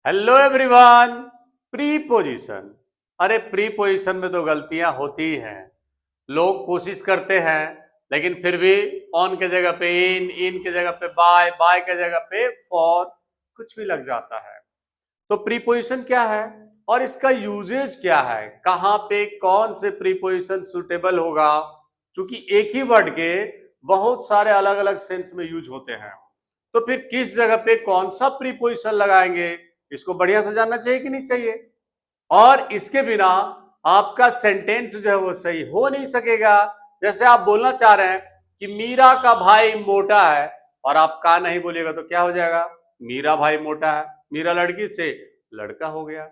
Hello everyone. Preposition. अरे preposition में तो गलतियां होती ही हैं। लोग कोशिश करते हैं लेकिन फिर भी ऑन के जगह पे इन के जगह पे बाय के जगह पे फॉर कुछ भी लग जाता है। तो प्रीपोजिशन क्या है और इसका यूजेज क्या है, कहां पे कौन से प्रीपोजिशन सुटेबल होगा, क्योंकि एक ही वर्ड के बहुत सारे अलग अलग सेंस में यूज होते हैं। तो फिर किस जगह पे कौन सा प्रीपोजिशन लगाएंगे, इसको बढ़िया से जानना चाहिए कि नहीं चाहिए। और इसके बिना आपका सेंटेंस जो है वो सही हो नहीं सकेगा। जैसे आप बोलना चाह रहे हैं कि मीरा का भाई मोटा है और आप का नहीं बोलिएगा तो क्या हो जाएगा, मीरा भाई मोटा है, मीरा लड़की से लड़का हो गया,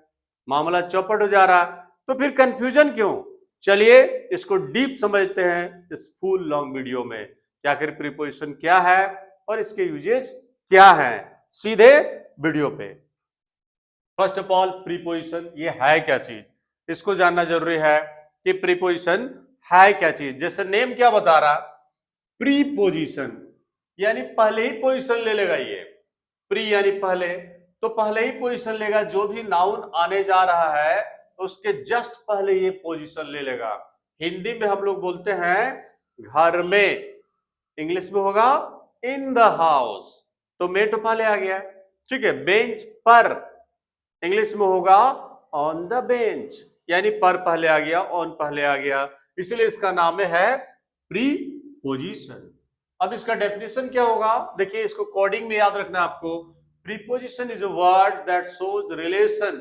मामला चौपट हो जा रहा है। तो फिर कंफ्यूजन क्यों। चलिए इसको डीप समझते हैं इस फुल लॉन्ग वीडियो में कि आखिर प्रीपोजिशन क्या है और इसके यूजेस क्या है। सीधे वीडियो पे। फर्स्ट ऑफ ऑल प्रीपोजिशन ये है क्या चीज, इसको जानना जरूरी है कि प्रीपोजिशन है क्या चीज। जैसे नेम क्या बता रहा, प्रीपोजिशन यानी पहले ही पोजीशन ले लेगा। ये प्री यानी पहले, तो पहले ही पोजीशन लेगा। जो भी नाउन आने जा रहा है तो उसके जस्ट पहले ये पोजीशन ले लेगा। हिंदी में हम लोग बोलते हैं घर में, इंग्लिश में होगा इन द हाउस, तो मे तो पहले आ गया। ठीक है, बेंच पर, इंग्लिश में होगा ऑन द बेंच, यानी पर पहले आ गया, ऑन पहले आ गया, इसलिए इसका नाम है प्रीपोजिशन। अब इसका डेफिनेशन क्या होगा, देखिए इसको कोडिंग में याद रखना आपको। Preposition is a word that shows relation.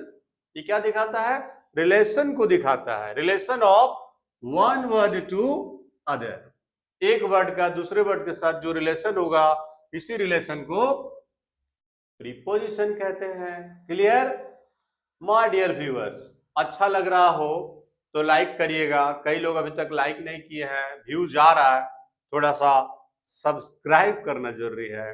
ये क्या दिखाता है, रिलेशन को दिखाता है, relation of one word to other. एक वर्ड का दूसरे वर्ड के साथ जो रिलेशन होगा, इसी रिलेशन को प्रीपोजिशन कहते हैं। Clear my dear viewers. अच्छा लग रहा हो तो लाइक करिएगा, कई लोग अभी तक लाइक नहीं किए हैं, व्यू जा रहा है, थोड़ा सा सब्सक्राइब करना जरूरी है,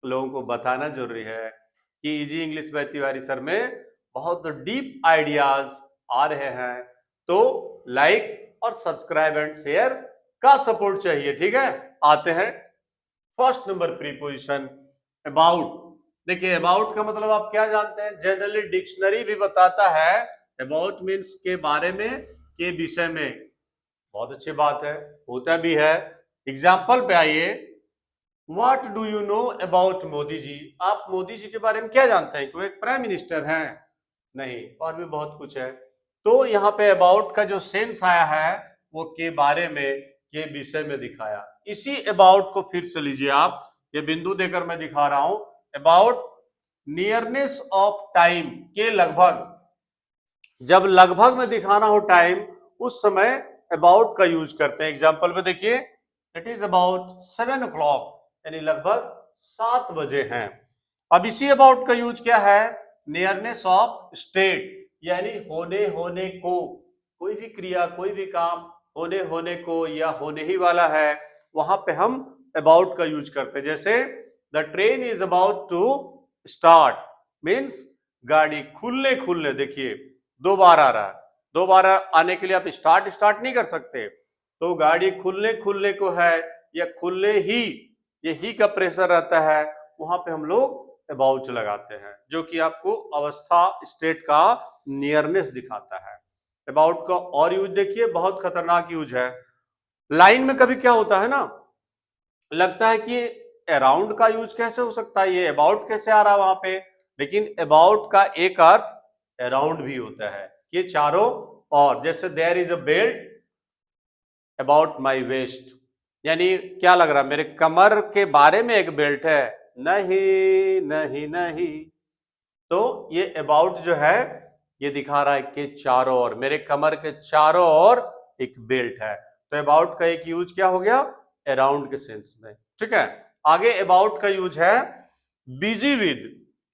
लोगों को बताना जरूरी है कि easy English by Tiwari sir में बहुत डीप आइडियाज आ रहे हैं। तो लाइक और सब्सक्राइब एंड शेयर का सपोर्ट चाहिए। ठीक है, आते हैं फर्स्ट नंबर प्रीपोजिशन अबाउट। देखिए अबाउट का मतलब आप क्या जानते हैं, जनरली डिक्शनरी भी बताता है अबाउट मीन्स के बारे में, के विषय में। बहुत अच्छी बात है, होता भी है। एग्जाम्पल पे आइए, what do you know about Modi ji. आप मोदी जी के बारे में क्या जानते हैं कि वो एक प्राइम मिनिस्टर हैं? नहीं, और भी बहुत कुछ है। तो यहाँ पे अबाउट का जो सेंस आया है वो के बारे में, के विषय में दिखाया। इसी अबाउट को फिर से लीजिए आप, ये बिंदु देकर मैं दिखा रहा हूं। अबाउट नियरनेस ऑफ टाइम, के लगभग, जब लगभग में दिखाना हो टाइम उस समय अबाउट का यूज करते हैं। एग्जाम्पल पे देखिए, इट इज अबाउट 7 o'clock, यानी लगभग 7 बजे हैं। अब इसी अबाउट का यूज क्या है, नियरनेस ऑफ स्टेट, यानी होने को, कोई भी क्रिया कोई भी काम होने को या होने ही वाला है, वहां पे हम अबाउट का यूज करते हैं। जैसे the train is about to start, means गाड़ी खुलने खुलने, देखिए 2 बार आ रहा है, 2 बार आने के लिए आप स्टार्ट स्टार्ट नहीं कर सकते, तो गाड़ी खुलने खुलने को है या खुलने ही, ये ही का प्रेशर रहता है, वहां पे हम लोग अबाउट लगाते हैं, जो कि आपको अवस्था स्टेट का नियरनेस दिखाता है। अबाउट का और यूज देखिए, बहुत खतरनाक यूज है। लाइन में कभी क्या होता है ना, लगता है कि अराउंड का यूज कैसे हो सकता है, ये अबाउट कैसे आ रहा है वहां पे, लेकिन अबाउट का एक अर्थ अराउंड भी होता है, ये चारों। और जैसे there is a belt about my waist, यानी क्या लग रहा है, मेरे कमर के बारे में एक बेल्ट है, नहीं नहीं नहीं। तो ये अबाउट जो है ये दिखा रहा है कि चारों ओर, मेरे कमर के चारों ओर एक बेल्ट है। तो अबाउट का एक यूज क्या हो गया, अराउंड के सेंस में। ठीक है, आगे अबाउट का यूज है बिजी विद,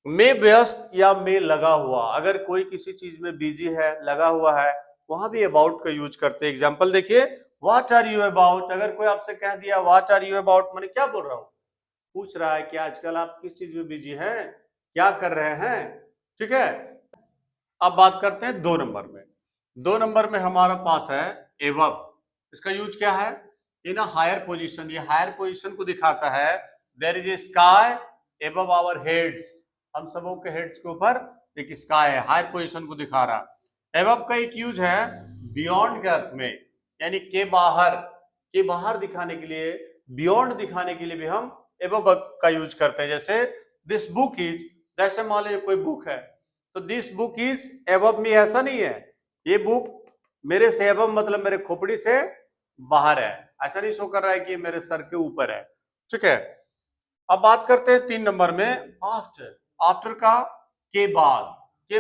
में व्यस्त या में लगा हुआ। अगर कोई किसी चीज में बिजी है, लगा हुआ है, वहां भी अबाउट का यूज करते हैं। एग्जाम्पल देखिए, व्हाट आर यू अबाउट। अगर कोई आपसे कह दिया व्हाट आर यू अबाउट, मैंने क्या बोल रहा हूं, पूछ रहा है कि आजकल आप किस चीज में बिजी हैं, क्या कर रहे हैं। ठीक है, अब बात करते हैं 2 नंबर में। 2 नंबर में हमारा पास है एवब। इसका यूज क्या है, इन अ हायर पोजीशन, ये हायर पोजीशन को दिखाता है। There is a sky above our heads, हम सबों के हेड्स के ऊपर एक स्काई है, हाई पोजीशन को दिखा रहा है। एबव का एक यूज है बियॉन्ड के अर्थ में, यानी के बाहर दिखाने के लिए, बियॉन्ड दिखाने के लिए भी हम एबव का यूज करते हैं। जैसे दिस बुक इज, जैसे मान लीजिए कोई बुक है तो दिस बुक इज एबव मी, ऐसा नहीं है ये बुक मेरे से एबव मतलब मेरे खोपड़ी से बाहर है, ऐसा नहीं शो कर रहा है कि मेरे सर के ऊपर है। ठीक है, अब बात करते हैं 3 नंबर में आफ्टर। आफ्टर का के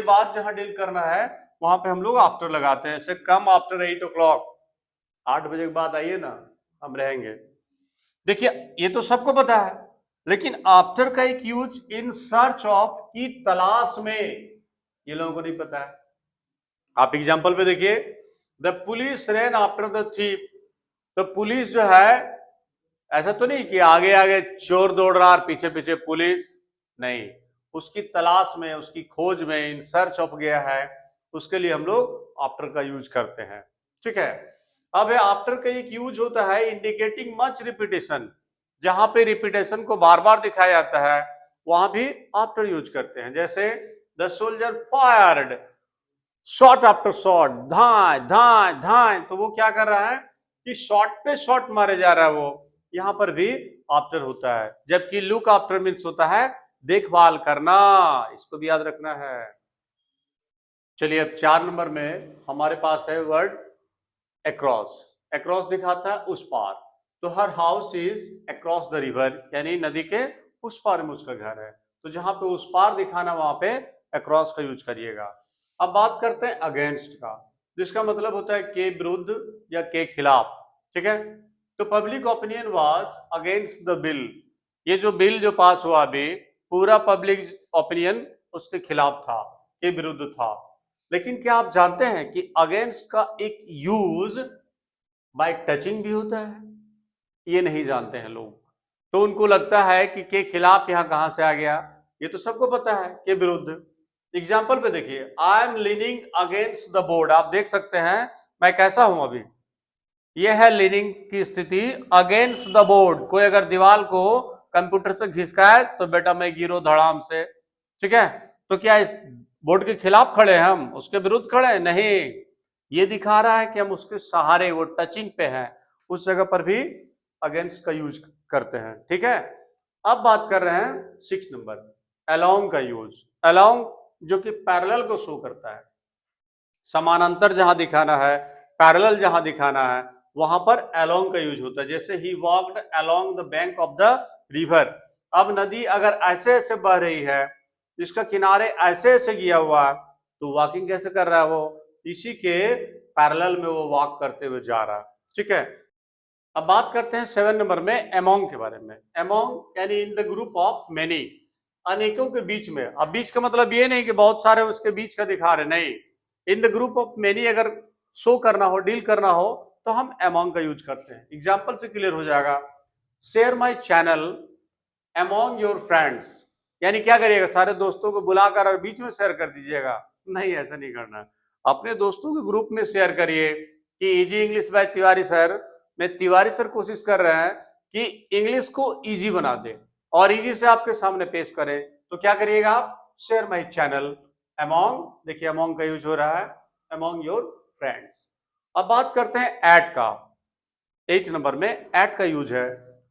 बाद जहां डील करना है वहां पे हम लोग आफ्टर लगाते हैं। जैसे कम आफ्टर 8 o'clock, 8 बजे के बाद आइए ना, हम रहेंगे। देखिए ये तो सबको पता है, लेकिन आफ्टर का एक यूज इन सर्च ऑफ, की तलाश में, ये लोगों को नहीं पता है। आप एग्जाम्पल पे देखिए, the police rain after the thief. तो पुलिस जो है, ऐसा तो नहीं कि आगे आगे चोर दौड़ रहा और पीछे पीछे पुलिस, नहीं, उसकी तलाश में, उसकी खोज में, इन सर्च ऑफ गया है, उसके लिए हम लोग आफ्टर का यूज करते हैं। ठीक है, अब आफ्टर का एक यूज होता है इंडिकेटिंग मच रिपीटेशन, जहां पे रिपीटेशन को बार बार दिखाया जाता है वहां भी आफ्टर यूज करते हैं। जैसे the soldier fired shot after shot, धाए धाए धाए, तो वो क्या कर रहा है कि शॉट पे शॉट मारे जा रहा है, वो यहां पर भी आफ्टर होता है। जबकि लुक आफ्टर मीन्स होता है देखभाल करना, इसको भी याद रखना है। चलिए अब 4 नंबर में हमारे पास है वर्ड अक्रॉस। अक्रॉस दिखाता है उस पार, तो her house is across the river, यानी नदी के उस पार में उसका घर है। तो जहां पे उस पार दिखाना वहां पे अक्रॉस का यूज करिएगा। अब बात करते हैं अगेंस्ट का, जिसका मतलब होता है के विरुद्ध या के खिलाफ। ठीक है, तो public opinion was against the bill, ये जो बिल जो पास हुआ अभी, पूरा पब्लिक ओपिनियन उसके खिलाफ था, के विरुद्ध था। लेकिन क्या आप जानते हैं कि अगेंस्ट का एक यूज बाय टचिंग भी होता है? ये नहीं जानते हैं लोग, तो उनको लगता है कि के खिलाफ यहां कहां से आ गया, ये तो सबको पता है के विरुद्ध। एग्जाम्पल पे देखिए, I am leaning against the board, आप देख सकते हैं मैं कैसा हूं अभी, यह है लीनिंग की स्थिति अगेंस्ट द बोर्ड। कोई अगर दीवार को कंप्यूटर से घिसका है तो बेटा मैं गिरो धड़ाम से। ठीक है, तो क्या इस बोर्ड के खिलाफ खड़े हैं हम, उसके विरुद्ध खड़े हैं? नहीं, ये दिखा रहा है कि हम उसके सहारे, वो टचिंग पे हैं, उस जगह पर भी अगेंस्ट का यूज करते हैं। ठीक है, अब बात कर रहे हैं 6 नंबर, अलोंग का यूज। अलोंग जो कि पैरेलल को शो करता है, समानांतर जहां दिखाना है, पैरेलल जहां दिखाना है, वहां पर अलोंग का यूज होता है। जैसे he walked along the bank of the river, अब नदी अगर ऐसे ऐसे बह रही है, इसका किनारे ऐसे ऐसे गया हुआ है, तो वॉकिंग कैसे कर रहा है वो, इसी के पैरेलल में वो वॉक करते हुए जा रहा है। ठीक है, अब बात करते हैं 7 नंबर में अमोंग के बारे में। अमोंग यानी in the group of many, अनेकों के बीच में। अब बीच का मतलब ये नहीं कि बहुत सारे उसके बीच का दिखा रहे, नहीं, in the group of many अगर शो करना हो, डील करना हो, तो हम अमोंग का यूज करते हैं। एग्जाम्पल से क्लियर हो जाएगा, share my channel among your friends, यानी क्या करिएगा, सारे दोस्तों को बुलाकर और बीच में शेयर कर दीजिएगा? नहीं, ऐसा नहीं करना, अपने दोस्तों के ग्रुप में शेयर करिए कि easy English by Tiwari sir में तिवारी सर कोशिश कर रहे हैं कि इंग्लिश को इजी बना दे और इजी से आपके सामने पेश करें। तो क्या करिएगा आप, शेयर माय चैनल अमोंग, देखिए अमोंग का यूज हो रहा है, अमोंग योर फ्रेंड्स। अब बात करते हैं एट का। 8 नंबर में एट का यूज है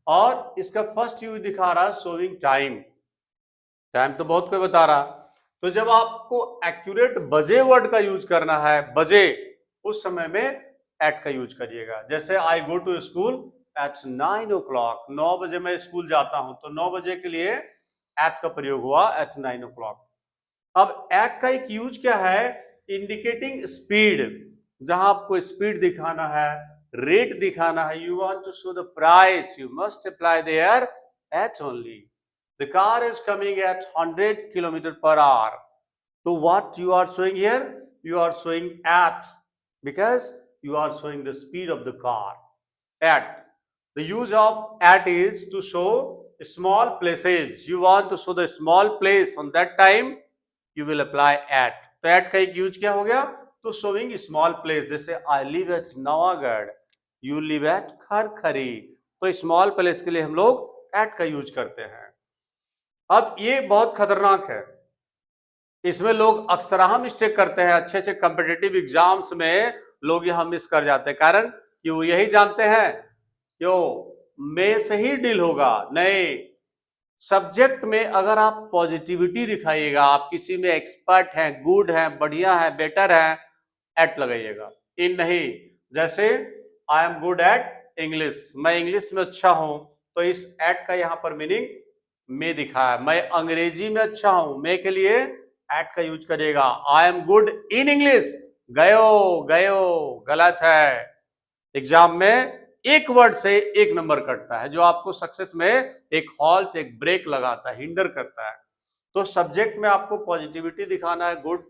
और इसका फर्स्ट यूज दिखा रहा है शोइंग टाइम। टाइम तो बहुत कोई बता रहा, तो जब आपको एक्यूरेट बजे वर्ड का यूज करना है, बजे, उस समय में एट का यूज करिएगा। जैसे I go to school at 9 o'clock, 9 बजे मैं स्कूल जाता हूं, तो 9 बजे के लिए एट का प्रयोग हुआ, एट 9 o'clock। अब एट का एक यूज क्या है, इंडिकेटिंग स्पीड, जहां आपको स्पीड दिखाना है, रेट दिखाना है, you want to show the price, you must apply there at only. The car is coming at 100 km per hour. So what you are showing here? You are showing at, because you are showing the speed of the car. At. The use of at is to show small places. You want to show the small place, on that time you will apply at. तो at का एक use क्या हो गया, तो showing small place, जैसे I live at Navagarh, you live at खरखरी, तो small place के लिए हम लोग at का यूज करते हैं। अब ये बहुत खतरनाक है, इसमें लोग अक्सरहा मिस्टेक करते हैं। अच्छे अच्छे कॉम्पिटिटिव एग्जाम्स में लोग यहां मिस कर जाते हैं, कारण कि वो यही जानते हैं क्यों में से ही डील होगा। नहीं, सब्जेक्ट में अगर आप पॉजिटिविटी दिखाइएगा, आप किसी में एक्सपर्ट हैं, गुड हैं, बढ़िया है, बेटर है, एट लगाइएगा। इन नहीं, जैसे I am good at English, मैं इंग्लिश में अच्छा हूं, तो इस एट का यहां पर मीनिंग में दिखा है। मैं अंग्रेजी में अच्छा हूं, मैं के लिए एट का यूज करिएगा। I am good in English, गयो गयो, गलत है। एग्जाम में एक वर्ड से एक नंबर कटता है, जो आपको सक्सेस में एक हॉल्ट, एक ब्रेक लगाता है, हिंडर करता है। तो सब्जेक्ट में आपको पॉजिटिविटी दिखाना है, गुड,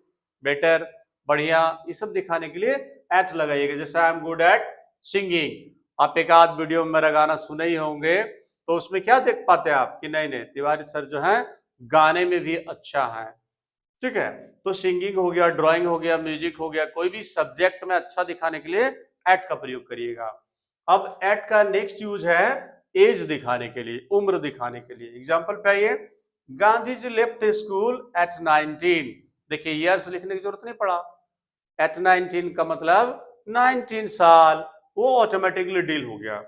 बेटर, बढ़िया, ये सब दिखाने के लिए एट लगाइएगा। जैसे I am good at singing, आप एक आध वीडियो में मेरा गाना सुने ही होंगे, तो उसमें क्या देख पाते हैं आप कि नहीं नहीं तिवारी सर जो है गाने में भी अच्छा है। ठीक है, तो सिंगिंग हो गया, ड्राइंग हो गया, म्यूजिक हो गया, कोई भी सब्जेक्ट में अच्छा दिखाने के लिए एट का प्रयोग करिएगा। अब एट का नेक्स्ट यूज है एज दिखाने के लिए, उम्र दिखाने के लिए। एग्जांपल पे आइए, Gandhi ji left school eight 19। देखिए ईयर्स लिखने की जरूरत नहीं पड़ा, एट 19 का मतलब 19 साल, वो ऑटोमेटिकली डील हो गया।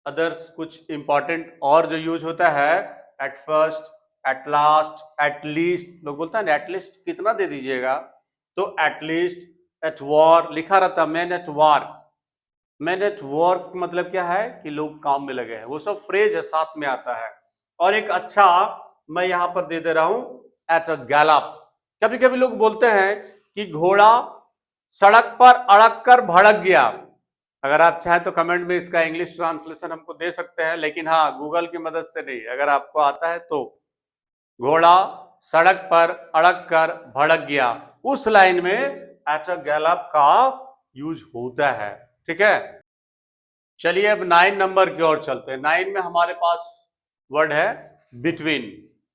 अदर्स कुछ इंपॉर्टेंट और जो यूज होता है, at first, at last, at least, लोग बोलते हैं एटलीस्ट कितना दे दीजिएगा, तो एटलीस्ट, एट वॉर लिखा रहता, man at war. Man at war मतलब क्या है कि लोग काम में लगे हैं, वो सब फ्रेज है साथ में आता है। और एक अच्छा मैं यहां पर दे रहा हूं, एट अ गैलप। कभी कभी लोग बोलते हैं कि घोड़ा सड़क पर अड़क कर भड़क गया। अगर आप चाहें तो कमेंट में इसका इंग्लिश ट्रांसलेशन हमको दे सकते हैं, लेकिन हाँ गूगल की मदद से नहीं, अगर आपको आता है तो। घोड़ा सड़क पर अड़क कर भड़क गया, उस लाइन में एट अ गैलप का यूज होता है। ठीक है, चलिए अब 9 नंबर की ओर चलते हैं। 9 में हमारे पास वर्ड है बिटवीन।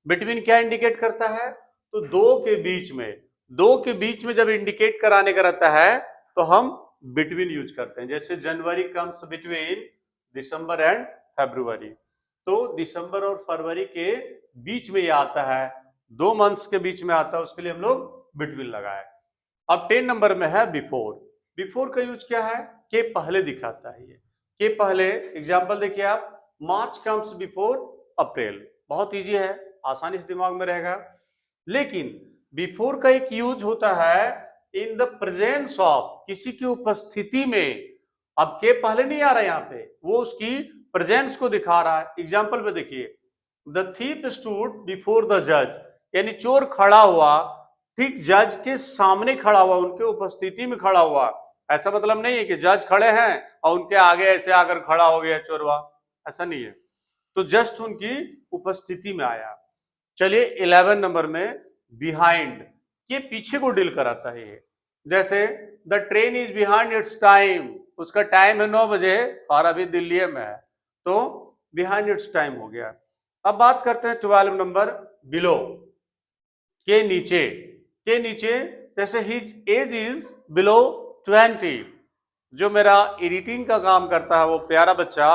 बिटवीन क्या इंडिकेट करता है, तो दो के बीच में, दो के बीच में जब इंडिकेट कराने का रहता है तो हम बिटवीन यूज करते हैं। जैसे जनवरी कम्स बिटवीन दिसंबर एंड फरवरी, तो दिसंबर और फरवरी के बीच में ये आता है, 2 मंथ्स के बीच में आता है, उसके लिए हम लोग बिटवीन लगाए। अब 10 नंबर में है बिफोर। बिफोर का यूज क्या है, के पहले दिखाता है ये, के पहले। एग्जांपल देखिए आप, मार्च कम्स बिफोर अप्रैल, बहुत इजी है, आसानी से दिमाग में रहेगा। लेकिन बिफोर का एक यूज होता है इन द प्रेजेंस ऑफ, किसी की उपस्थिति में। अब के पहले नहीं आ रहा है यहां पे, वो उसकी प्रेजेंस को दिखा रहा है। एग्जाम्पल पे देखिए, the thief stood before the जज, यानी चोर खड़ा हुआ ठीक जज के सामने खड़ा हुआ, उनके उपस्थिति में खड़ा हुआ। ऐसा मतलब नहीं है कि जज खड़े हैं और उनके आगे ऐसे आकर खड़ा हो गया चोरवा, ऐसा नहीं है, तो जस्ट उनकी उपस्थिति में आया। चलिए 11 नंबर में बिहाइंड, ये पीछे को डील कराता है ये। जैसे the train is behind it's time, उसका टाइम है 9 बजे और अभी दिल्ली में है, तो बिहाइंड इट्स टाइम हो गया। अब बात करते हैं 12 नंबर बिलो, के नीचे। के नीचे जैसे हिज एज इज बिलो 20, जो मेरा एडिटिंग का काम करता है वो प्यारा बच्चा,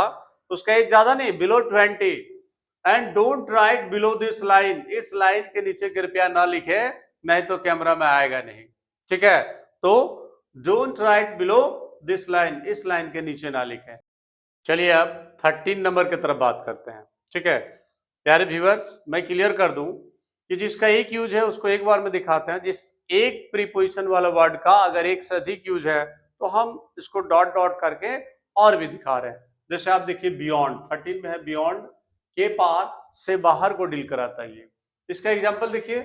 उसका एज ज्यादा नहीं, below 20। And don't write below this line, इस लाइन के नीचे कृपया ना लिखे, नहीं तो कैमरा में आएगा नहीं। ठीक है, तो don't write below this line, इस लाइन के नीचे ना लिखे। चलिए अब 13 नंबर की तरफ बात करते हैं। ठीक है प्यारे व्यूअर्स, मैं क्लियर कर दूं कि जिसका एक यूज है उसको एक बार में दिखाते हैं। जिस एक प्रीपोजिशन वाला वर्ड का अगर एक से अधिक यूज है तो हम इसको डॉट डॉट करके और भी दिखा रहे हैं। जैसे आप देखिए बियॉन्ड, 13 में है बियॉन्ड, के पार से बाहर को डील कराता है ये। इसका एग्जांपल देखिए,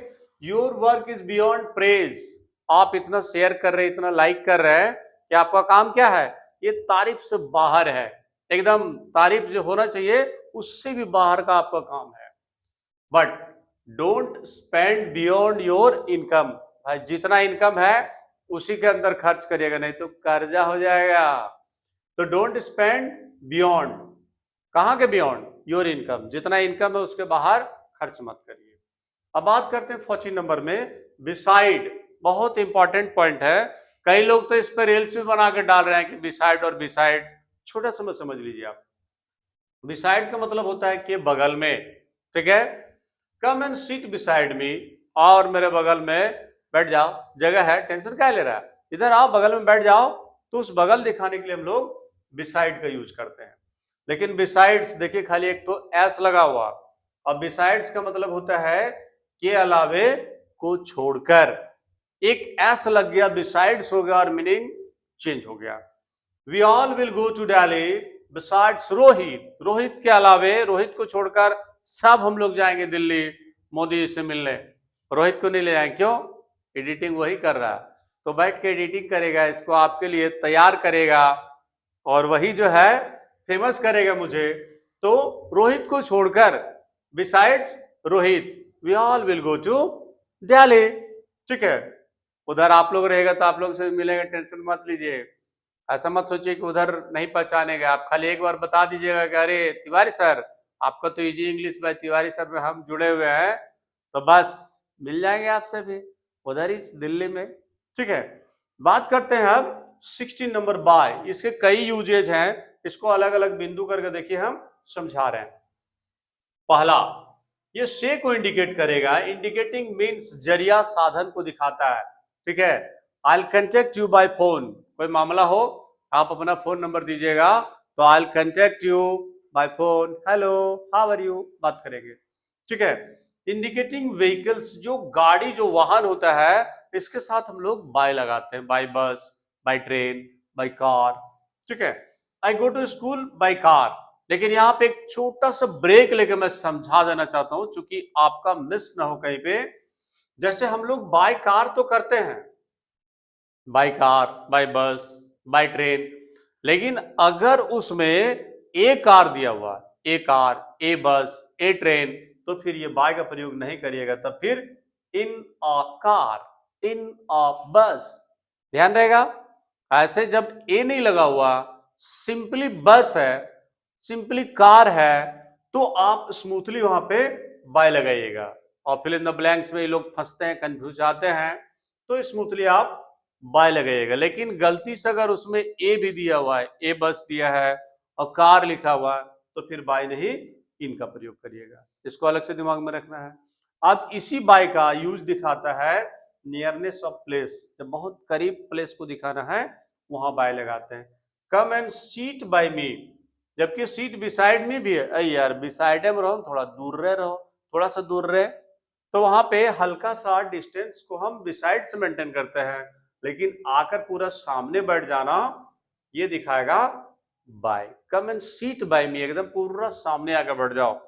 your work is beyond praise, आप इतना शेयर कर रहे हैं, इतना लाइक कर रहे हैं कि आपका काम क्या है, ये तारीफ से बाहर है, एकदम तारीफ जो होना चाहिए उससे भी बाहर का आपका काम है। But don't spend beyond your income, भाई जितना इनकम है उसी के अंदर खर्च करिएगा, नहीं तो कर्जा हो जाएगा। तो डोंट स्पेंड बियॉन्ड, कहां के बियॉन्ड, योर इनकम, जितना इनकम है उसके बाहर खर्च मत करिए। अब बात करते हैं 14 नंबर में बिसाइड, बहुत इंपॉर्टेंट पॉइंट है। कई लोग तो इस पर रील्स भी बना के डाल रहे हैं कि बिसाइड और बिसाइड, छोटा समझ लीजिए आप। बिसाइड का मतलब होता है कि बगल में। ठीक है, कम एंड सीट बिसाइड मी, और मेरे बगल में बैठ जाओ, जगह है, टेंशन क्या ले रहा है, इधर आओ बगल में बैठ जाओ। तो उस बगल दिखाने के लिए हम लोग बिसाइड का यूज करते हैं। लेकिन बिसाइड्स देखिए खाली एक तो एस लगा हुआ, अब बिसाइड्स का मतलब होता है के अलावे को छोड़कर, एक एस लग गया बिसाइड्स हो गया और मीनिंग चेंज हो गया। We all will go to Delhi besides Rohit, Rohit के अलावे, रोहित को छोड़कर सब हम लोग जाएंगे दिल्ली मोदी जी से मिलने। रोहित को नहीं ले जाएंगे, क्यों? एडिटिंग वही कर रहा है, तो बैठ के एडिटिंग करेगा, इसको आपके लिए तैयार करेगा और वही जो है फेमस करेगा मुझे। तो रोहित को छोड़कर besides Rohit we all will go to Delhi, ठीक है। उधर आप लोग रहेगा तो आप लोग से मिलेंगे, टेंशन मत लीजिए, ऐसा मत सोचिए कि उधर नहीं पहचानेगा। आप खाली एक बार बता दीजिएगा कि अरे तिवारी सर, आपका तो easy English by Tiwari sir में हम जुड़े हुए हैं, तो बस मिल जाएंगे आपसे भी उधर ही दिल्ली में, ठीक है। बात करते हैं अब 16 नंबर बाय, इसके कई यूजेज हैं, इसको अलग अलग बिंदु करके देखिए हम समझा रहे हैं। पहला, ये से को इंडिकेट करेगा, इंडिकेटिंग मीन्स जरिया साधन को दिखाता है, ठीक है। I contact you by phone, कोई मामला हो आप अपना फोन नंबर दीजिएगा, तो I contact you by phone, hello how are you, बात करेंगे, ठीक है। इंडिकेटिंग व्हीकल्स, जो गाड़ी जो वाहन होता है इसके साथ हम लोग बाय लगाते हैं, बाय बस, बाय ट्रेन, बाय कार, ठीक है। I go to school by car, लेकिन यहाँ पे एक छोटा सा ब्रेक लेके मैं समझा देना चाहता हूं, चूंकि आपका मिस ना हो कहीं पे। जैसे हम लोग बाय कार तो करते हैं, बाय कार, बाय बस, बाय ट्रेन, लेकिन अगर उसमें ए कार दिया हुआ, ए कार, ए बस, ए ट्रेन, तो फिर ये बाय का प्रयोग नहीं करिएगा, तब फिर इन अ कार, इन अ बस, ध्यान रहेगा। ऐसे जब ए नहीं लगा हुआ, सिंपली बस है, सिंपली कार है, तो आप स्मूथली वहां पे बाय लगाइएगा। और फिल इन द ब्लैंक्स में ये लोग फंसते हैं, कंफ्यूज जाते हैं, तो स्मूथली आप बाय लगाइएगा। लेकिन गलती से अगर उसमें ए भी दिया हुआ है, ए बस दिया है और कार लिखा हुआ है, तो फिर बाय नहीं इनका प्रयोग करिएगा, इसको अलग से दिमाग में रखना है। अब इसी बाय का यूज दिखाता है नियरनेस ऑफ प्लेस, जब बहुत करीब प्लेस को दिखाना है वहां बाय लगाते हैं। कम एंड सीट बाय मी, जबकि सीट बिसाइड में भी है, अरे यार बिसाइड में रहो, थोड़ा दूर रहो, थोड़ा सा दूर रहे, तो वहां पे हल्का सा डिस्टेंस को हम बिसाइड से मेंटेन करते हैं, लेकिन आकर पूरा सामने बैठ जाना ये दिखाएगा by. Come and sit by me, एकदम पूरा सामने आकर बैठ जाओ।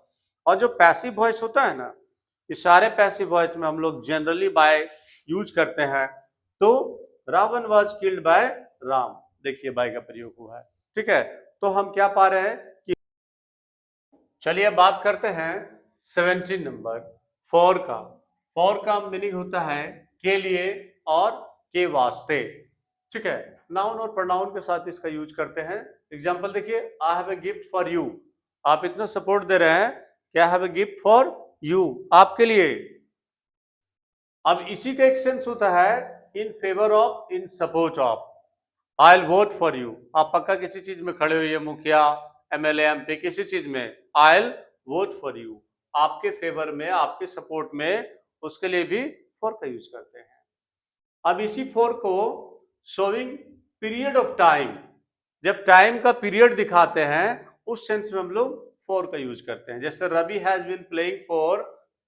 और जो पैसिव वॉइस होता है ना, इस सारे पैसिव वॉइस में हम लोग जनरली बाय यूज करते हैं। तो Ravan was killed by Ram, देखिए बाय का प्रयोग हुआ है, ठीक है। तो हम क्या पा रहे हैं कि, चलिए बात करते हैं 17 नंबर फॉर का। फॉर का मीनिंग होता है के लिए और के वास्ते, ठीक है। नाउन और प्रोनाउन के साथ इसका यूज करते हैं। एग्जांपल देखिए, I have a gift for you, आप इतना सपोर्ट दे रहे हैं कि I have a gift for you, आपके लिए। अब इसी का एक सेंस होता है in favour of, in support of, I will vote for you, आप पक्का किसी चीज में खड़े हुए, मुखिया, एमएलए, एमपी, किसी चीज में, I will vote for you, आपके फेवर में, आपके सपोर्ट में, उसके लिए भी फॉर का यूज करते हैं। अब इसी फॉर को शोइंग पीरियड ऑफ टाइम, जब टाइम का पीरियड दिखाते हैं उस सेंस में हम लोग फॉर का यूज करते हैं। जैसे Ravi has been playing for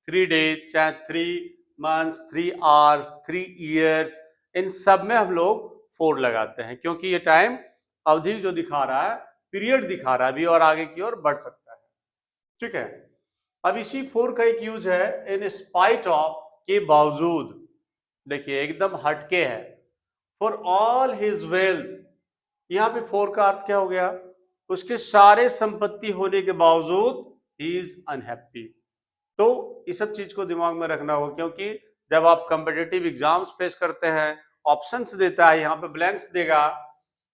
3 days, चाहे 3 मंथ्स, 3 आवर्स, 3 ईयर्स, इन सब में हम लोग फॉर लगाते हैं, क्योंकि ये टाइम अवधि जो दिखा रहा है, पीरियड दिखा रहा है अभी, और आगे की ओर बढ़ सकता है, ठीक है। अब इसी फॉर का एक यूज है इन स्पाइट ऑफ, के बावजूद, देखिए एकदम हटके है, फॉर ऑल हिज वेल्थ, यहां पे फॉर का अर्थ क्या हो गया, उसके सारे संपत्ति होने के बावजूद ही इज अनहैप्पी। तो इस सब चीज को दिमाग में रखना होगा, क्योंकि जब आप कॉम्पिटिटिव एग्जाम्स फेस करते हैं, ऑप्शंस देता है, यहाँ पे ब्लैंक्स देगा,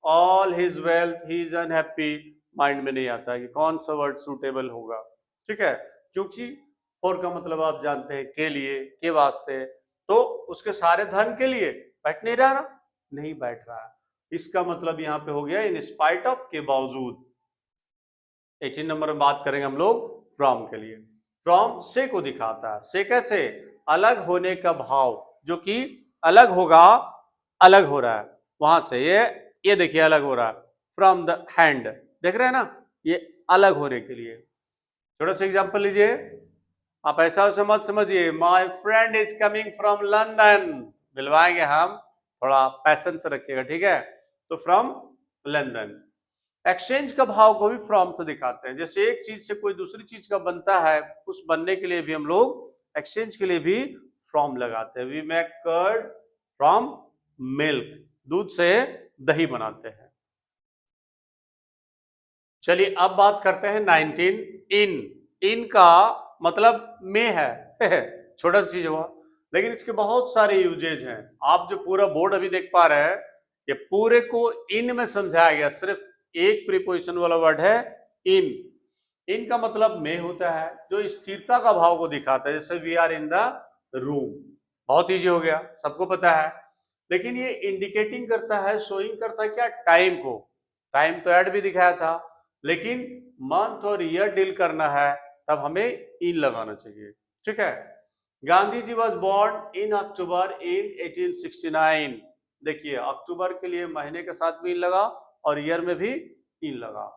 all his wealth he is unhappy, mind में नहीं आता है कि कौन सा वर्ड सूटेबल होगा, ठीक है। क्योंकि फॉर का मतलब आप जानते हैं के लिए, के वास्ते, तो उसके सारे धन के लिए बैठ नहीं रहा ना, नहीं बैठ रहा है, इसका मतलब यहाँ पे हो गया इन स्पाइट ऑफ, के बावजूद। 18 नंबर में बात करेंगे हम लोग फ्रॉम के लिए। फ्रॉम से को दिखाता है। से कैसे? अलग होने का भाव, जो कि अलग होगा, अलग हो रहा है वहां से। ये देखिए अलग हो रहा है, फ्रॉम द हैंड, देख रहे हैं ना, ये अलग होने के लिए। थोड़ा सा एग्जांपल लीजिए, आप ऐसा उसे मत समझिए my friend is coming from London, मिलवाएंगे हम, थोड़ा पैशन से रखिएगा, ठीक है। तो फ्रॉम लंदन। एक्सचेंज का भाव को भी फ्रॉम से दिखाते हैं, जैसे एक चीज से कोई दूसरी चीज का बनता है, उस बनने के लिए भी हम लोग एक्सचेंज के लिए भी फ्रॉम लगाते हैं। We make curd from milk, दूध से दही बनाते हैं। चलिए अब बात करते हैं 19 इन। इन का मतलब में है छोटा चीज हुआ, लेकिन इसके बहुत सारे यूजेज हैं। आप जो पूरा बोर्ड अभी देख पा रहे हैं, ये पूरे को इन में समझाया गया, सिर्फ एक प्रीपोजिशन वाला वर्ड है इन। इन का मतलब में होता है, जो स्थिरता का भाव को दिखाता है, जैसे we are in the room, बहुत इजी हो गया, सबको पता है। लेकिन ये इंडिकेटिंग करता है, शोइंग करता है क्या? टाइम को। टाइम तो ऐड भी दिखाया था, लेकिन मंथ और ईयर डील करना है तब हमें इन लगाना चाहिए, ठीक है। Gandhi ji was born in अक्टूबर इन 1869। देखिए अक्टूबर के लिए महीने के साथ भी इन लगा और ईयर में भी इन लगा।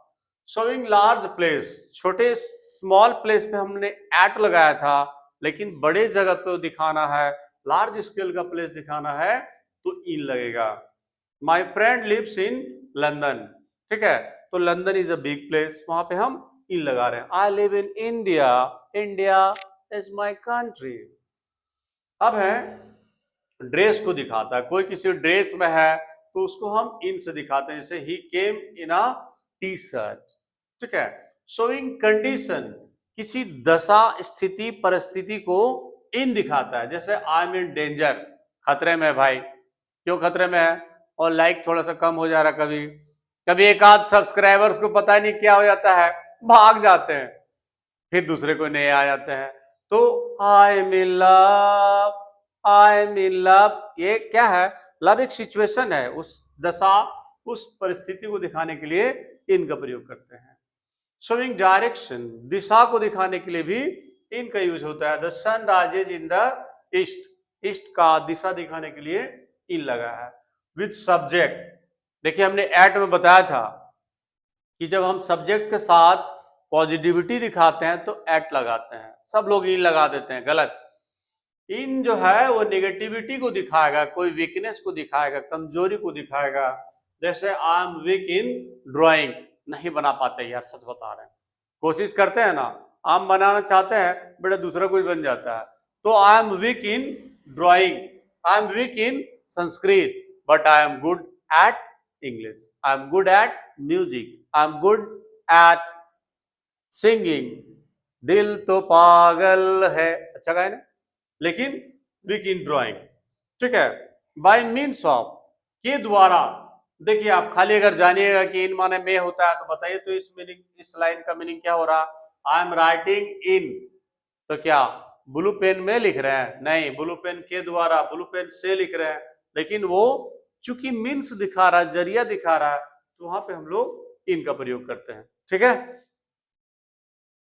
शोइंग लार्ज प्लेस, छोटे स्मॉल प्लेस पे हमने एट लगाया था, लेकिन बड़े जगह पे दिखाना है, लार्ज स्केल का प्लेस दिखाना है तो इन लगेगा। My friend lives in London, ठीक है, तो London is a big place, वहां पे हम इन लगा रहे हैं। I live in India, India is my country. अब है ड्रेस को दिखाता है, कोई किसी ड्रेस में है तो उसको हम इन से दिखाते हैं, जैसे ही केम इन अ टी शर्ट, ठीक है। शोइंग कंडीशन, किसी दशा स्थिति परिस्थिति को इन दिखाता है, जैसे आई एम इन डेंजर, खतरे में भाई, क्यों खतरे में है? और लाइक थोड़ा सा कम हो जा रहा, कभी कभी एक आध सब्सक्राइबर्स को पता नहीं क्या हो जाता है, भाग जाते हैं, फिर दूसरे को नए आ जाते हैं। तो I am in love, I am in love, ये क्या है? लव एक सिचुएशन है, उस दशा उस परिस्थिति को दिखाने के लिए इनका प्रयोग करते हैं। शोइंग डायरेक्शन, दिशा को दिखाने के लिए भी इनका यूज होता है। The sun rises in the east, east का दिशा दिखाने के लिए इन लगा है। विद सब्जेक्ट, देखिए हमने एट में बताया था कि जब हम सब्जेक्ट के साथ पॉजिटिविटी दिखाते हैं तो एट लगाते हैं, सब लोग इन लगा देते हैं, गलत। इन जो है वो नेगेटिविटी को दिखाएगा, कोई वीकनेस को दिखाएगा, कमजोरी को दिखाएगा। जैसे I am weak in drawing, नहीं बना पाते यार, सच बता रहे हैं, कोशिश करते हैं ना, आम बनाना चाहते हैं, बेटा दूसरा कोई बन जाता है। तो I am weak in drawing, I am weak in Sanskrit, but I am good at English, I am good at music, I am good at singing. दिल तो पागल है, अच्छा गाए ना, लेकिन वीक इन ड्राइंग, ठीक है। बाय मीन्स ऑफ, के द्वारा, देखिए आप खाली अगर जानिएगा कि इन माने में होता है तो बताइए, तो इस मीनिंग, इस लाइन का मीनिंग क्या हो रहा? आई एम राइटिंग इन, तो क्या ब्लू पेन में लिख रहे हैं? नहीं, ब्लू पेन के द्वारा, ब्लू पेन से लिख रहे हैं, लेकिन वो चूंकि मीन्स दिखा रहा है, जरिया दिखा रहा है, तो वहां पे हम लोग इन का प्रयोग करते हैं, ठीक है।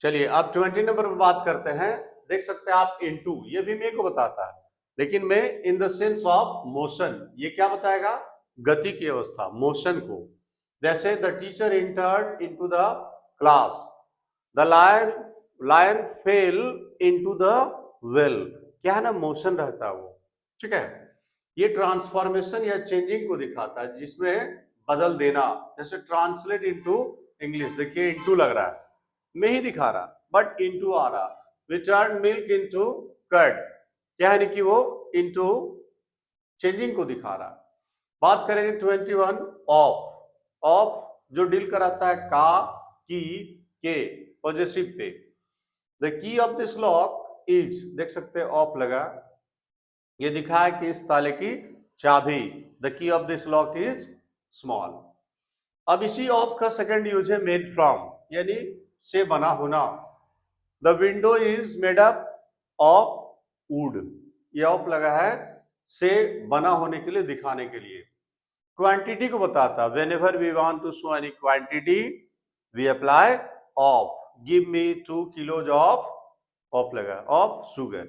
चलिए अब 20 नंबर पर बात करते हैं। देख सकते हैं आप इनटू, ये भी मे को बताता है, लेकिन may in the sense of motion, ये क्या बताएगा? गति की अवस्था, मोशन को। जैसे the teacher entered into the class, the lion lion fell into the well, क्या है ना, मोशन रहता है वो, ठीक है। ये ट्रांसफॉर्मेशन या चेंजिंग को दिखाता है, जिसमें बदल देना, जैसे ट्रांसलेट इनटू इंग्लिश, देखिए इनटू लग रहा है, में ही दिखा रहा, बट इनटू आ रहा। We turn milk into curd, क्या है कि वो इनटू चेंजिंग को दिखा रहा। बात करेंगे 21 ऑफ, ऑफ जो डील कराता है का, की, के, positive pay. The key of this lock is, देख सकते हैं ऑफ लगा, ये दिखा है कि इस ताले की चाबी, the key of this lock is small. अब इसी ऑफ का सेकंड यूज है मेड फ्रॉम, यानी से बना होना। The window is made up of would, ये ऑफ लगा है से बना होने के लिए, दिखाने के लिए। क्वांटिटी को बताता, whenever we want to show any quantity we apply of. Give me 2 kilos of of लगा, ऑफ शुगर।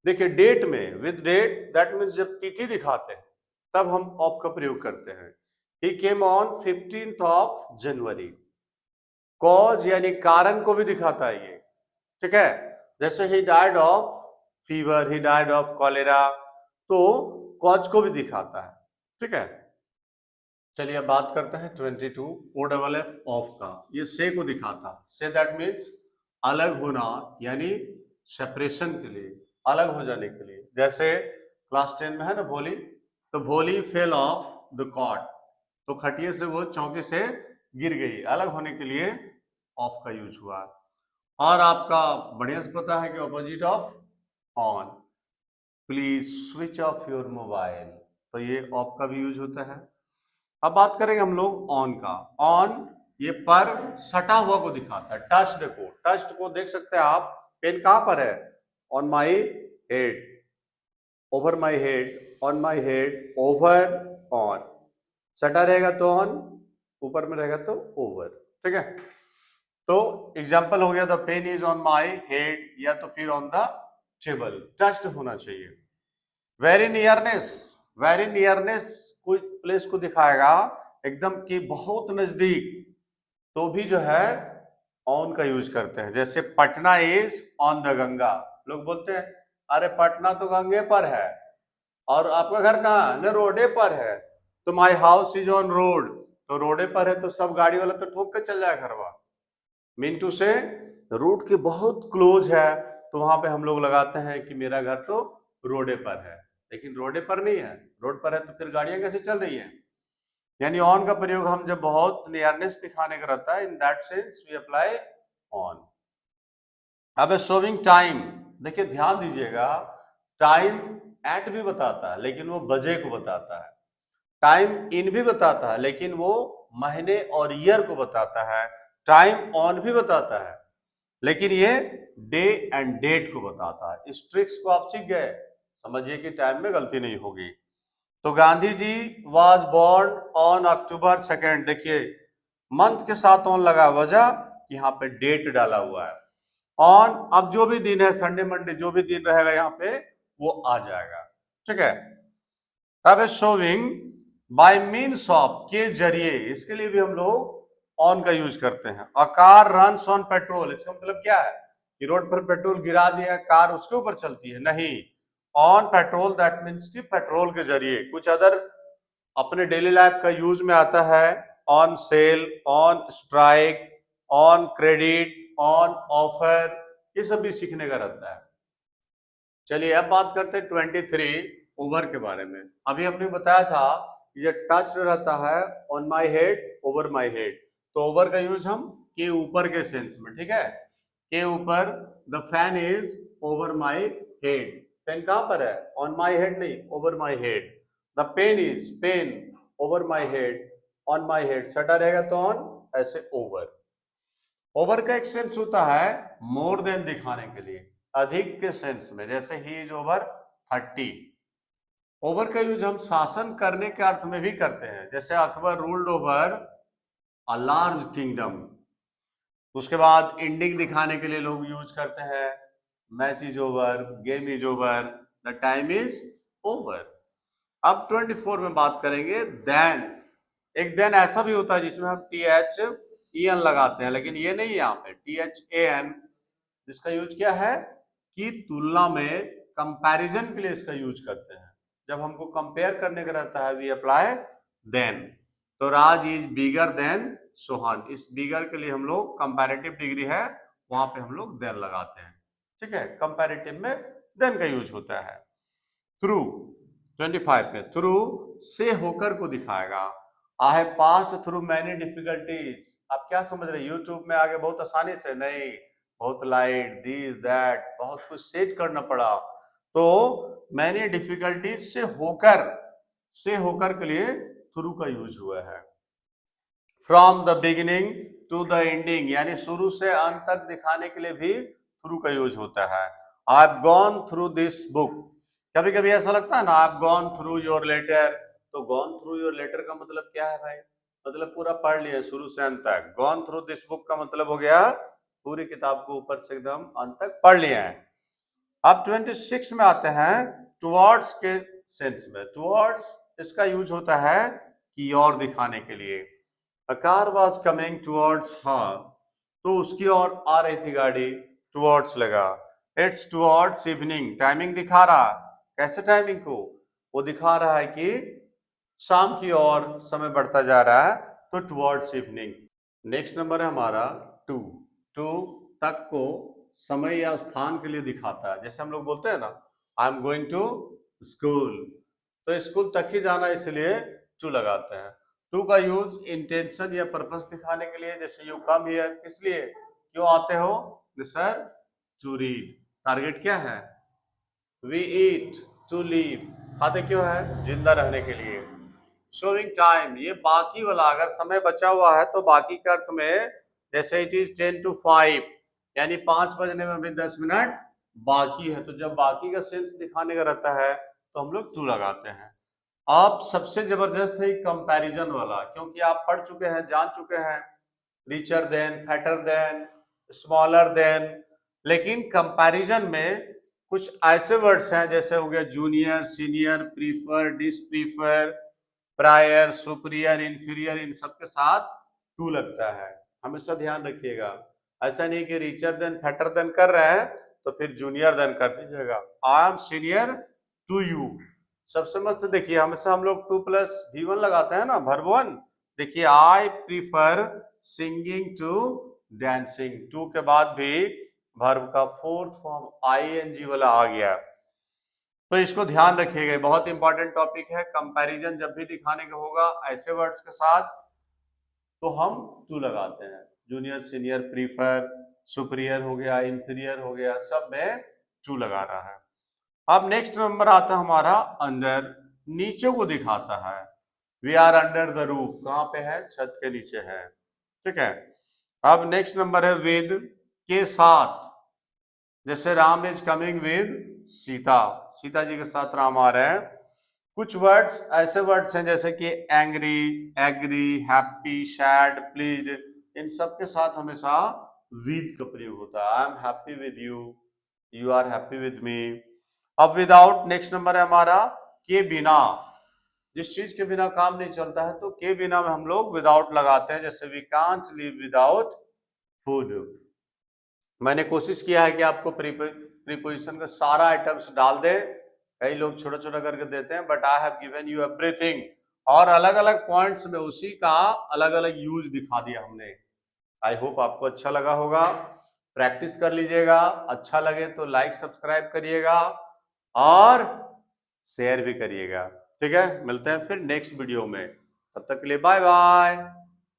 देखिए डेट में, विद डेट दैट मीन्स जब तिथि दिखाते हैं तब हम ऑफ का प्रयोग करते हैं। He came on 15th of January. Cause यानी कारण को भी दिखाता है ये, ठीक है। जैसे he died of fever, he died of cholera, तो कॉज को भी दिखाता है, ठीक है। चलिए अब बात करते हैं 22 ओ डबल एफ ऑफ का। ये से को दिखाता, से दैट मीन्स अलग होना, यानी सेपरेशन के लिए, अलग हो जाने के लिए। जैसे क्लास 10 में है ना भोली, तो भोली फेल ऑफ द कॉट, तो खटिए से वो चौकी से गिर गई, अलग होने के लिए ऑफ का यूज हुआ। और आपका बढ़िया से पता है कि opposite of on, please switch off your mobile, तो ये ऑफ का भी यूज होता है। अब बात करेंगे हम लोग ऑन का। ऑन ये पर सटा हुआ को दिखाता है, टच्ड को, टच्ड को देख सकते हैं आप, पेन कहां पर है, on my head, over my head, on my head, over on, सटा रहेगा तो ऑन, ऊपर में रहेगा तो ओवर, ठीक है। तो एग्जाम्पल हो गया the pen is on my head, या तो फिर ऑन द टेबल, टच्ड होना चाहिए। वेरी नियरनेस, वेरी नियरनेस कोई प्लेस को दिखाएगा एकदम कि बहुत नजदीक, तो भी जो है ऑन का यूज करते हैं। जैसे Patna is on the Ganga, लोग बोलते हैं अरे पटना तो गंगे पर है, और आपका घर कहाँ है, न रोडे पर है, तो my house is on road, तो रोडे पर है तो सब गाड़ी वाला तो ठोक के चल जाए घरवा। मीन टू से रोड के बहुत क्लोज है, तो वहां पे हम लोग लगाते हैं कि मेरा घर तो रोडे पर है, लेकिन रोडे पर नहीं है, रोड पर है तो फिर गाड़ियां कैसे चल रही हैं। यानी ऑन का प्रयोग हम जब बहुत नियरनेस दिखाने का रहता है, in that sense we apply on. अब शोविंग टाइम, देखिए ध्यान दीजिएगा, टाइम एट भी बताता है लेकिन वो बजे को बताता है, टाइम इन भी बताता है लेकिन वो महीने और ईयर को बताता है, टाइम ऑन भी बताता है लेकिन ये डे एंड डेट को बताता है। इस ट्रिक्स को आप सीख गए, समझिए कि टाइम में गलती नहीं होगी। तो Gandhi ji was born on October 2, देखिए मंथ के साथ ऑन लगा, वजह यहाँ पे डेट डाला हुआ है। ऑन, अब जो भी दिन है, संडे मंडे जो भी दिन रहेगा यहाँ पे वो आ जाएगा, ठीक है। अब शोविंग बाय मीन्स ऑफ, के जरिए, इसके लिए भी हम लोग ऑन का यूज करते हैं। A car runs on petrol, इसका मतलब क्या है कि रोड पर पेट्रोल गिरा दिया, कार उसके ऊपर चलती है, नहीं, ऑन पेट्रोल दैट मीन्स कि पेट्रोल के जरिए। कुछ अदर अपने डेली लाइफ का यूज में आता है, on sale, on strike, on credit, on offer, ये सब भी सीखने का रहता है। चलिए अब बात करते हैं 23 ओवर के बारे में। अभी हमने बताया था ये टच रहता है on my head, over my head, तो ओवर का यूज हम के ऊपर के सेंस में, ठीक है, के ऊपर, the fan is over my head, pen कहां पर है, ऑन माई हेड नहीं, over my head. The pen is, pen over my head, on my head, सटा रहेगा तो ऑन, ऐसे ओवर। ओवर का एक सेंस होता है मोर देन दिखाने के लिए, अधिक के सेंस में, जैसे ही इज ओवर 30। ओवर का यूज हम शासन करने के अर्थ में भी करते हैं, जैसे Akbar ruled over a large kingdom. उसके बाद एंडिंग दिखाने के लिए लोग यूज करते हैं, match is over, game is over, the time is over. अब 24 में बात करेंगे देन। एक देन ऐसा भी होता है जिसमें हम THEN लगाते हैं, लेकिन ये नहीं, यहाँ पे THAN, जिसका यूज क्या है कि तुलना में, कंपैरिजन के लिए इसका यूज करते हैं। जब हमको कंपेयर करने का रहता है वी अप्लाई देन। तो Raj is bigger than Sohan, इस बिगर के लिए हम लोग कंपैरेटिव डिग्री है, वहां पे हम लोग देन लगाते हैं, ठीक है, कंपैरेटिव में देन का यूज होता है। थ्रू 25 में थ्रू से होकर को दिखाएगा। I have passed through many difficulties, आप क्या समझ रहे हैं, यूट्यूब में आगे बहुत आसानी से नहीं, बहुत लाइट, दिस दैट, बहुत कुछ सेट करना पड़ा, तो मैंने डिफिकल्टीज से होकर के लिए थ्रू का यूज हुआ है। From the beginning to the ending, यानी शुरू से अंत तक दिखाने के लिए भी थ्रू का यूज होता है। I have gone through this book, कभी कभी ऐसा लगता है ना, I have gone through your letter, तो गॉन थ्रू योर लेटर का मतलब क्या है भाई, मतलब पूरा पढ़ लिया शुरू से अंत तक। गॉन थ्रू दिस बुक का मतलब हो गया पूरी किताब को ऊपर से एकदम अंत तक पढ़ लिए हैं। अब 26 में आते हैं टुवर्ड्स के सेंस में। टुवर्ड्स इसका यूज होता है की ओर दिखाने के लिए। A car was coming towards her, तो उसकी ओर आ रही थी गाड़ी, towards लगा। It's towards evening, टाइमिंग दिखा रहा, कैसे टाइमिंग को? वो दिखा रहा है कि शाम की ओर समय बढ़ता जा रहा है, तो towards evening। नेक्स्ट नंबर है हमारा टू। टू तक को समय या स्थान के लिए दिखाता है। जैसे हम लोग बोलते हैं ना, I am going to school, तो स्कूल तक ही जाना इसलिए टू लगाते हैं। टू का यूज इंटेंशन या पर्पस दिखाने के लिए, जैसे यू कम हियर, किस लिए, क्यों आते हो? Sir to read. टारगेट क्या है? वी ईट टू लीव, खाते क्यों है? जिंदा रहने के लिए। शोइंग टाइम, ये बाकी वाला, अगर समय बचा हुआ है तो बाकी के अर्थ में, जैसे इट इज 10 to 5, यानी 5 बजने में अभी 10 मिनट बाकी है, तो जब बाकी का सेंस दिखाने का रहता है तो हम लोग टू लगाते हैं। आप सबसे जबरदस्त है कंपैरिजन वाला, क्योंकि आप पढ़ चुके हैं, जान चुके हैं richer than, fatter than, smaller than, लेकिन कंपैरिजन में कुछ ऐसे वर्ड्स हैं, जैसे हो गया junior, senior, prefer, disprefer, prior, superior, inferior, इन सब के साथ टू लगता है। हमेशा ध्यान रखिएगा, ऐसा नहीं कि रिचर देन फैटर देन कर रहे हैं तो फिर जूनियर देन कर दीजिएगा। I am senior to you, सबसे मस्त देखिए, हमेशा हम लोग 2+V1 लगाते हैं ना, वर्ब 1। देखिए I prefer singing to dancing, to के बाद भी वर्ब का फोर्थ फॉर्म ING वाला आ गया, तो इसको ध्यान रखिएगा, बहुत इंपॉर्टेंट टॉपिक है। कंपैरिजन जब भी दिखाने का होगा ऐसे वर्ड्स के साथ तो हम टू लगाते हैं। जूनियर, सीनियर, प्रीफर, सुपीरियर हो गया, इंफीरियर हो गया, सब में टू लगा रहा है। अब नेक्स्ट नंबर आता है हमारा अंडर, नीचे को दिखाता है। We are under the roof, कहां पे है? छत के नीचे है, ठीक है। अब नेक्स्ट नंबर है विद, के साथ, जैसे Ram is coming with Sita, Sita ji के साथ राम आ रहे हैं। कुछ वर्ड्स ऐसे वर्ड्स हैं जैसे कि angry, agree, happy, sad, pleased, इन सब के साथ हमेशा विद का प्रयोग होता है। I am happy with you, you are happy with me. अब विदाउट नेक्स्ट नंबर है हमारा के बिना, जिस चीज के बिना काम नहीं चलता है तो के बिना में हम लोग विदाउट लगाते हैं, जैसे we can't live without food. मैंने कोशिश किया है कि आपको प्रीपोजिशन का सारा आइटम्स डाल दे, कई लोग छोटा छोटा करके देते हैं, but I have given you everything, और अलग अलग पॉइंट्स में उसी का अलग अलग यूज दिखा दिया हमने। आई होप आपको अच्छा लगा होगा, प्रैक्टिस कर लीजिएगा, अच्छा लगे तो लाइक सब्सक्राइब करिएगा और शेयर भी करिएगा, ठीक है। मिलते हैं फिर नेक्स्ट वीडियो में, तब तक के लिए बाय बाय।